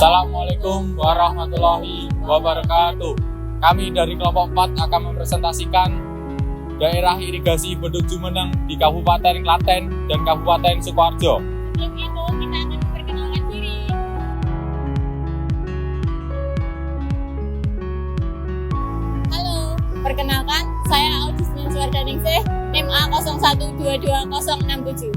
Assalamualaikum warahmatullahi wabarakatuh. Kami dari kelompok 4 akan mempresentasikan daerah irigasi Bendung Jumeneng di Kabupaten Klaten dan Kabupaten Sukoharjo. Sebelum itu, kita akan memperkenalkan diri. Halo, perkenalkan, saya Audis Mansuardaningsih, NIM A01220067.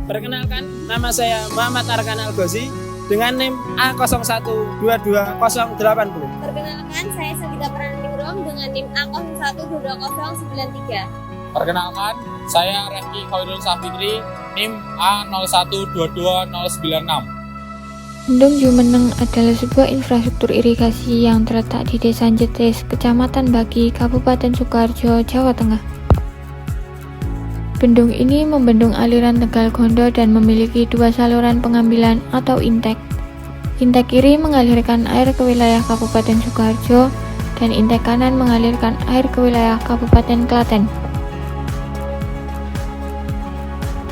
Perkenalkan, nama saya Muhammad Arkan Al-Ghozi dengan NIM A01222080. Perkenalkan, saya Sagita Praningrum dengan NIM A01220093. Perkenalkan, saya Refki Khairul Safitri, NIM A01222096. Bendung Jumeneng adalah sebuah infrastruktur irigasi yang terletak di Desa Jetis, Kecamatan Bagi, Kabupaten Sukoharjo, Jawa Tengah. Bendung ini membendung aliran Tegal Gondo dan memiliki dua saluran pengambilan atau intek. Intek kiri mengalirkan air ke wilayah Kabupaten Sukoharjo dan intek kanan mengalirkan air ke wilayah Kabupaten Klaten.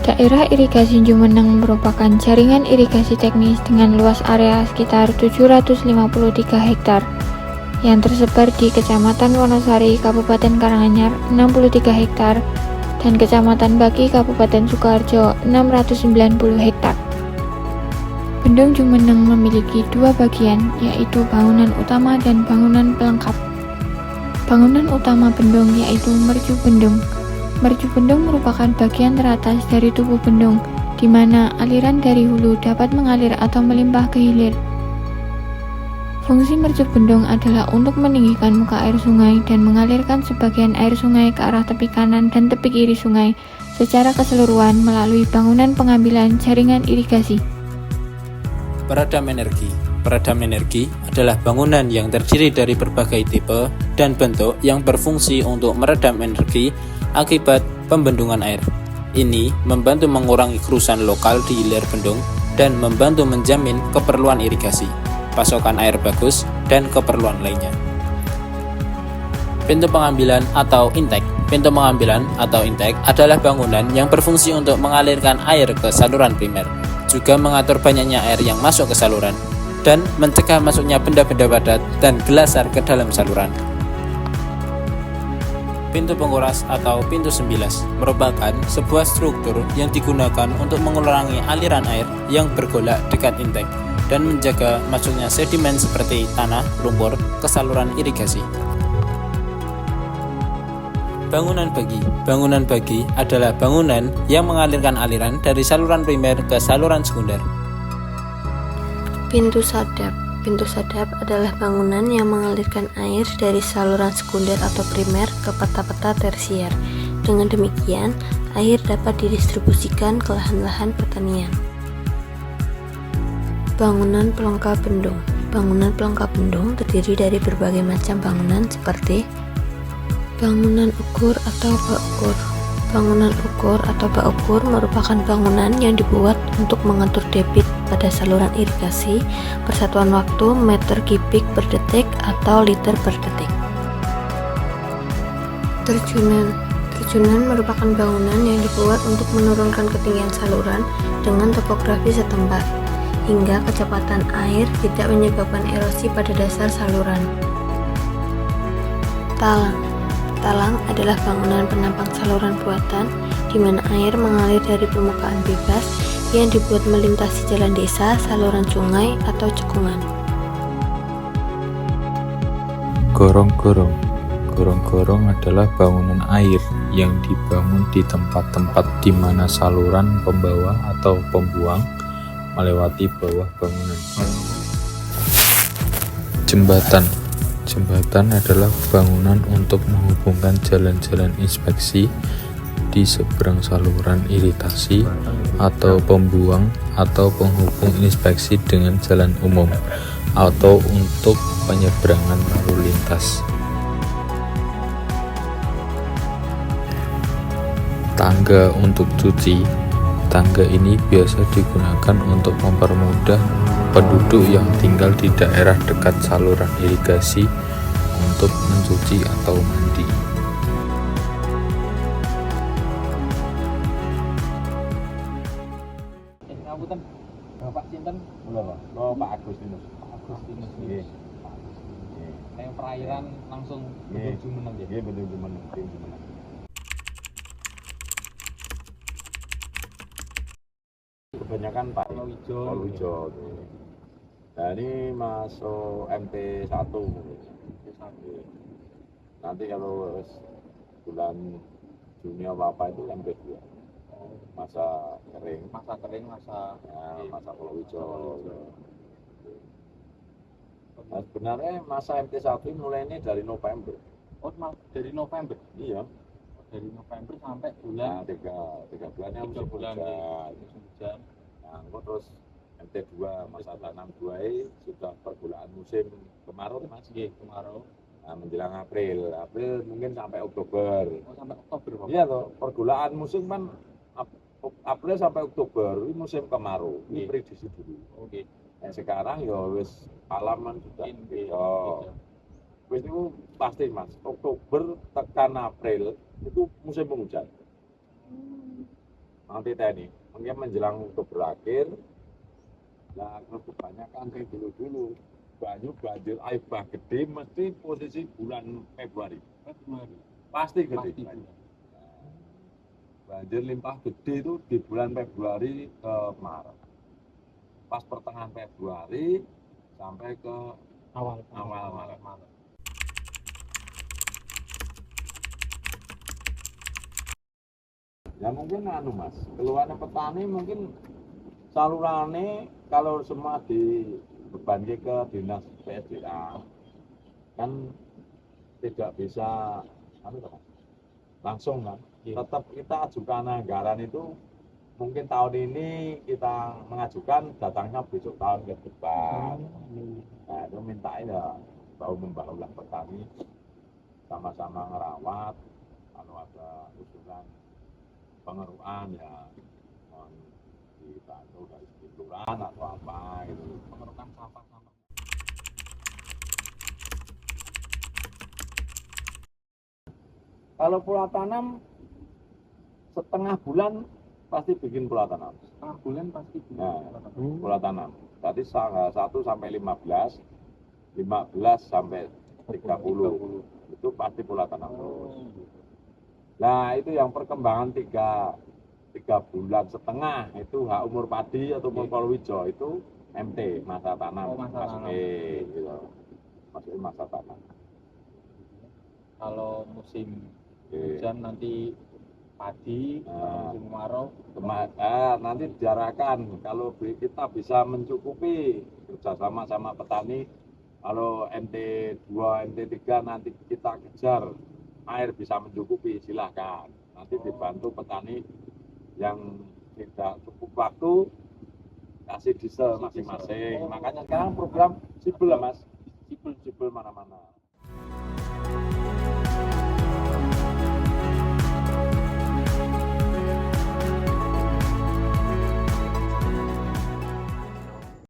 Daerah irigasi Jumeneng merupakan jaringan irigasi teknis dengan luas area sekitar 753 hektar yang tersebar di Kecamatan Wonosari, Kabupaten Karanganyar 63 hektar dan Kecamatan Bagi, Kabupaten Sukoharjo 690 hektar. Bendung Jumeneng memiliki dua bagian, yaitu bangunan utama dan bangunan pelengkap. Bangunan utama bendung yaitu mercu bendung. Mercu bendung merupakan bagian teratas dari tubuh bendung, di mana aliran dari hulu dapat mengalir atau melimpah ke hilir. Fungsi mercu bendung adalah untuk meninggikan muka air sungai dan mengalirkan sebagian air sungai ke arah tepi kanan dan tepi kiri sungai secara keseluruhan melalui bangunan pengambilan jaringan irigasi. Peredam energi. Peredam energi adalah bangunan yang terdiri dari berbagai tipe dan bentuk yang berfungsi untuk meredam energi akibat pembendungan air. Ini membantu mengurangi kerusakan lokal di hilir bendung dan membantu menjamin keperluan irigasi, pasokan air bagus, dan keperluan lainnya. Pintu pengambilan atau intek. Pintu pengambilan atau intek adalah bangunan yang berfungsi untuk mengalirkan air ke saluran primer, juga mengatur banyaknya air yang masuk ke saluran, dan mencegah masuknya benda-benda padat dan gelasar ke dalam saluran. Pintu penguras atau pintu sembilas merupakan sebuah struktur yang digunakan untuk mengurangi aliran air yang bergolak dekat intek dan menjaga masuknya sedimen seperti tanah, lumpur ke saluran irigasi. Bangunan bagi. Bangunan bagi adalah bangunan yang mengalirkan aliran dari saluran primer ke saluran sekunder. Pintu sadap. Pintu sadap adalah bangunan yang mengalirkan air dari saluran sekunder atau primer ke peta-peta tersier. Dengan demikian, air dapat didistribusikan ke lahan-lahan pertanian. Bangunan pelengkap bendung. Bangunan pelengkap bendung terdiri dari berbagai macam bangunan seperti bangunan ukur atau bak ukur. Bangunan ukur atau bak ukur merupakan bangunan yang dibuat untuk mengatur debit pada saluran irigasi persatuan waktu meter kubik per detik atau liter per detik. Terjunan. Terjunan merupakan bangunan yang dibuat untuk menurunkan ketinggian saluran dengan topografi setempat, hingga kecepatan air tidak menyebabkan erosi pada dasar saluran. Talang. Talang adalah bangunan penampang saluran buatan di mana air mengalir dari permukaan bebas yang dibuat melintasi jalan desa, saluran sungai, atau cekungan. Gorong-gorong. Gorong-gorong adalah bangunan air yang dibangun di tempat-tempat di mana saluran pembawa atau pembuang melewati bawah bangunan. Jembatan. Jembatan adalah bangunan untuk menghubungkan jalan-jalan inspeksi di seberang saluran irigasi atau pembuang atau penghubung inspeksi dengan jalan umum atau untuk penyeberangan lalu lintas. Tangga untuk cuci. Tangga ini biasa digunakan untuk mempermudah penduduk yang tinggal di daerah dekat saluran irigasi untuk mencuci atau mandi. Bapak sinten? Lho, oh Pak Agustinus. Agustinus. Nggih. Yang perairan langsung Nggih. menuju Jumeneng ya. Nggih, betul Jumeneng, tim Jumeneng. Kebanyakan Pak Palawija. Palawija. Nah, ini masuk MT1. Nanti kalau bulan Juni apa itu MT2. Masa kering, Masa kering, masa masa Palawija. Nah, sebenarnya masa MT1 ini mulainya dari November. dari November. Iya. Dari November sampai Nah, bulan tiga bulannya 3 musim bulan hujan. musim hujan. Nah, engko terus MT2 masa tanam 2 sudah permulaan musim kemarau Mas. Nggih, kemarau. Nah, menjelang April mungkin sampai Oktober. Oh, sampai Oktober Bapak. Iya toh, permulaan musim kan April sampai Oktober ini musim kemarau. Ini Iya. prediksi dulu. Oke. Nah, sekarang ya wis halaman sudah Ini beda. Wis itu pasti Mas, Oktober tekan April itu musim penghujan. Nanti tadi, mungkin menjelang Oktober akhir, nah kebanyakan kayak dulu banjir air bah gede mesti posisi bulan Februari. Pasti gede. Pasti. Nah, banjir limpah gede itu di bulan Februari ke Maret. Pas pertengahan Februari sampai ke Awal Maret. Ya mungkin Mas, keluarnya petani mungkin salurannya kalau semua dibebankan ke dinas PSDA kan tidak bisa langsung kan. Tetap kita ajukan anggaran itu mungkin tahun ini kita mengajukan datangnya besok tahun ke depan. Nah itu minta ya membahulah petani sama-sama ngerawat kalau ada usulan pengeruan ya mohon dibantu dari kelurahan atau apa gitu, Pengerukan sampah-sampah. kalau pola tanam setengah bulan pasti bikin pola tanam. Setengah bulan pasti Nah, pola tanam tadi 1 sampai 15 sampai 30 itu pasti pola tanam terus. Nah itu yang perkembangan 3 bulan setengah itu hak umur padi atau umur palawija itu MT masa tanam. Oh, masa tanam. Gitu. Masuk masa tanam. Kalau musim hujan nanti padi, kalau musim kemarau Nanti diarahkan kalau kita bisa mencukupi kerjasama sama petani. Kalau MT2, MT3 nanti kita kejar air bisa mencukupi, silahkan. Nanti dibantu petani yang tidak cukup waktu kasih diesel masing-masing. Makanya sekarang program sipil lah Mas, sipil mana-mana.